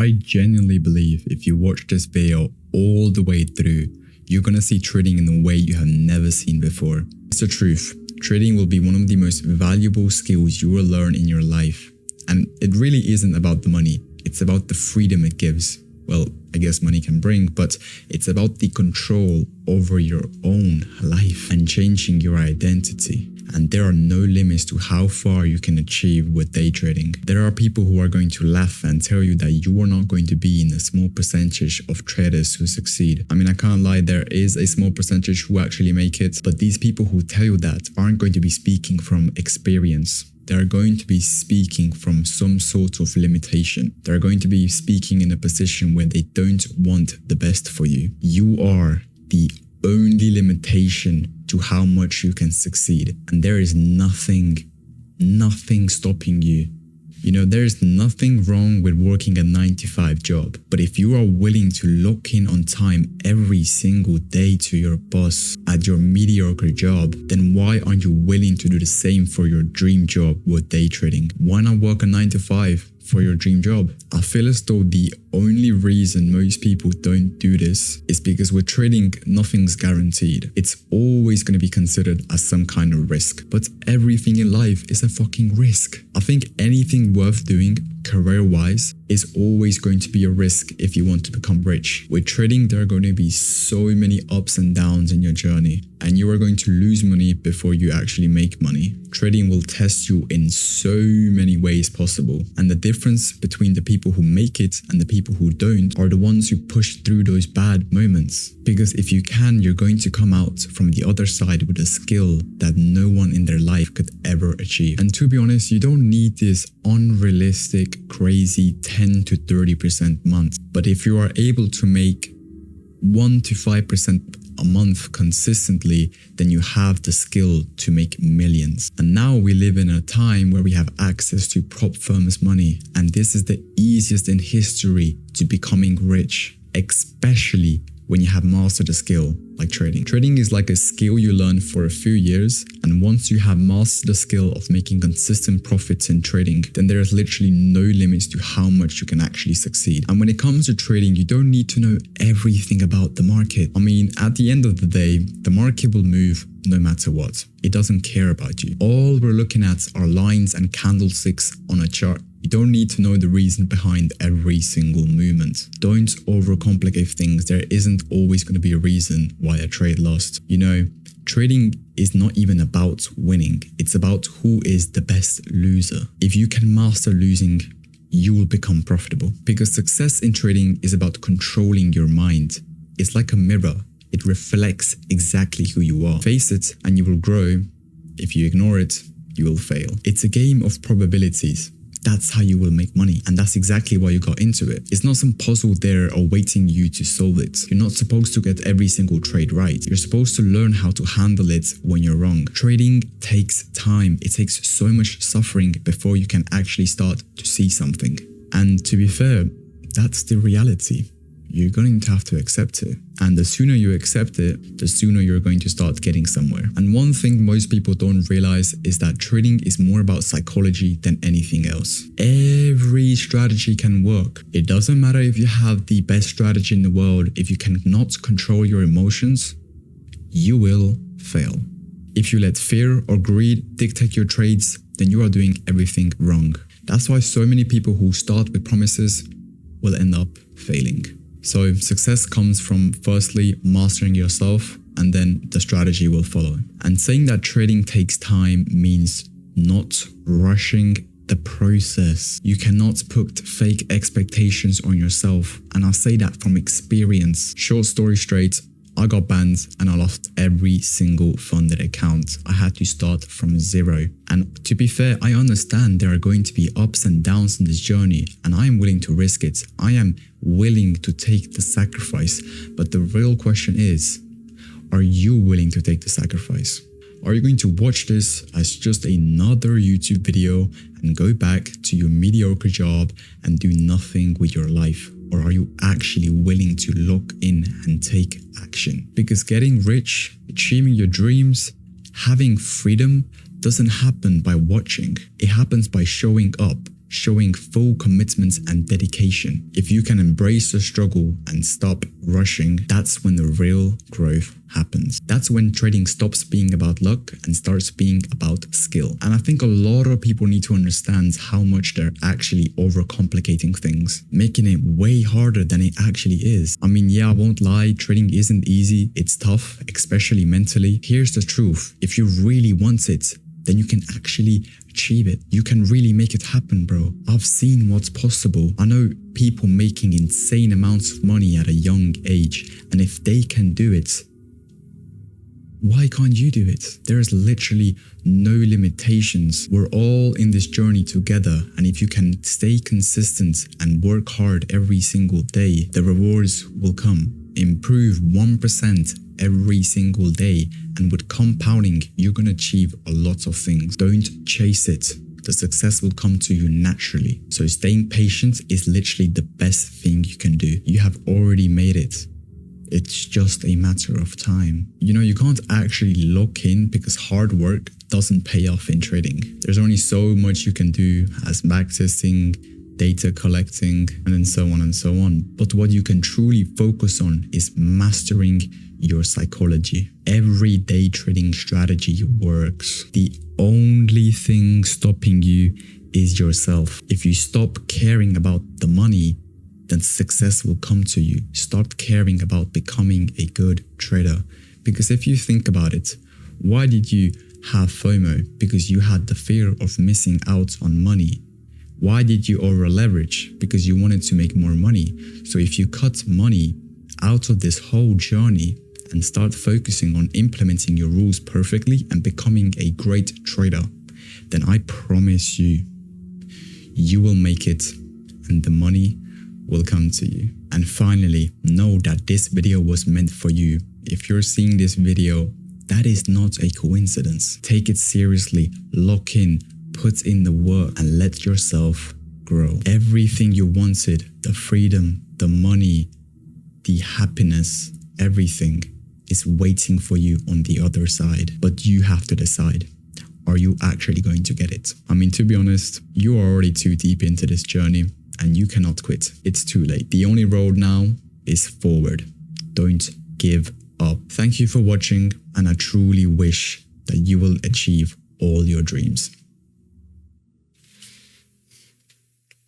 I genuinely believe if you watch this video all the way through, you're gonna see trading in a way you have never seen before. It's the truth. Trading will be one of the most valuable skills you will learn in your life. And it really isn't about the money. It's about the freedom it gives. Well, I guess money can bring, but it's about the control over your own life and changing your identity. And there are no limits to how far you can achieve with day trading. There are people who are going to laugh and tell you that you are not going to be in a small percentage of traders who succeed. I mean, I can't lie, there is a small percentage who actually make it, but these people who tell you that aren't going to be speaking from experience. They're going to be speaking from some sort of limitation. They're going to be speaking in a position where they don't want the best for you. You are the only limitation to how much you can succeed. And there is nothing stopping you. You know, there is nothing wrong with working a 9-to-5 job. But if you are willing to lock in on time every single day to your boss at your mediocre job, then why aren't you willing to do the same for your dream job with day trading? Why not work a 9-to-5 for your dream job? I feel as though the only reason most people don't do this is because with trading, nothing's guaranteed. It's always going to be considered as some kind of risk, but everything in life is a fucking risk. I think anything worth doing career-wise is always going to be a risk if you want to become rich. With trading, there are going to be so many ups and downs in your journey, and you are going to lose money before you actually make money. Trading will test you in so many ways possible, and the difference between the people who make it and the people who don't are the ones who push through those bad moments. Because if you can, you're going to come out from the other side with a skill that no one in their life could ever achieve. And to be honest, you don't need this unrealistic, crazy 10 to 30% month. But if you are able to make 1 to 5% a month consistently, then you have the skill to make millions. And now we live in a time where we have access to prop firms' money, and this is the easiest in history to becoming rich, especially when you have mastered a skill like trading. Trading is like a skill you learn for a few years, and once you have mastered the skill of making consistent profits in trading, then there is literally no limits to how much you can actually succeed. And when it comes to trading, you don't need to know everything about the market. I mean, at the end of the day, the market will move no matter what. It doesn't care about you. All we're looking at are lines and candlesticks on a chart. You don't need to know the reason behind every single movement. Don't overcomplicate things. There isn't always going to be a reason why a trade lost. You know, trading is not even about winning. It's about who is the best loser. If you can master losing, you will become profitable. Because success in trading is about controlling your mind. It's like a mirror. It reflects exactly who you are. Face it and you will grow. If you ignore it, you will fail. It's a game of probabilities. That's how you will make money. And that's exactly why you got into it. It's not some puzzle there awaiting you to solve it. You're not supposed to get every single trade right. You're supposed to learn how to handle it when you're wrong. Trading takes time. It takes so much suffering before you can actually start to see something. And to be fair, that's the reality. You're going to have to accept it. And the sooner you accept it, the sooner you're going to start getting somewhere. And one thing most people don't realize is that trading is more about psychology than anything else. Every strategy can work. It doesn't matter if you have the best strategy in the world. If you cannot control your emotions, you will fail. If you let fear or greed dictate your trades, then you are doing everything wrong. That's why so many people who start with promises will end up failing. So success comes from firstly mastering yourself, and then the strategy will follow. And saying that trading takes time means not rushing the process. You cannot put fake expectations on yourself. And I say that from experience. Short story straight, I got banned and I lost every single funded account. I had to start from zero. And to be fair, I understand there are going to be ups and downs in this journey, and I am willing to risk it. I am willing to take the sacrifice. But the real question is, are you willing to take the sacrifice? Are you going to watch this as just another YouTube video and go back to your mediocre job and do nothing with your life? Or are you actually willing to lock in and take action? Because getting rich, achieving your dreams, having freedom doesn't happen by watching. It happens by showing up, showing full commitment and dedication. If you can embrace the struggle and stop rushing, that's when the real growth happens. That's when trading stops being about luck and starts being about skill. And I think a lot of people need to understand how much they're actually overcomplicating things, making it way harder than it actually is. I mean, yeah, I won't lie, trading isn't easy. It's tough, especially mentally. Here's the truth. If you really want it, then you can actually achieve it. You can really make it happen, bro. I've seen what's possible. I know people making insane amounts of money at a young age, and if they can do it, why can't you do it? There is literally no limitations. We're all in this journey together, and if you can stay consistent and work hard every single day, the rewards will come. Improve 1% every single day, and with compounding, you're going to achieve a lot of things. Don't chase it. The success will come to you naturally. So staying patient is literally the best thing you can do. You have already made it. It's just a matter of time. You know, you can't actually lock in because hard work doesn't pay off in trading. There's only so much you can do as backtesting, data collecting, and then so on and so on. But what you can truly focus on is mastering your psychology. Every day trading strategy works. The only thing stopping you is yourself. If you stop caring about the money, then success will come to you. Start caring about becoming a good trader. Because if you think about it, why did you have FOMO? Because you had the fear of missing out on money. Why did you over leverage? Because you wanted to make more money. So if you cut money out of this whole journey and start focusing on implementing your rules perfectly and becoming a great trader, then I promise you, you will make it and the money will come to you. And finally, know that this video was meant for you. If you're seeing this video, that is not a coincidence. Take it seriously, lock in, put in the work, and let yourself grow. Everything you wanted, the freedom, the money, the happiness, everything is waiting for you on the other side. But you have to decide, are you actually going to get it? I mean, to be honest, you are already too deep into this journey and you cannot quit. It's too late. The only road now is forward. Don't give up. Thank you for watching, and I truly wish that you will achieve all your dreams.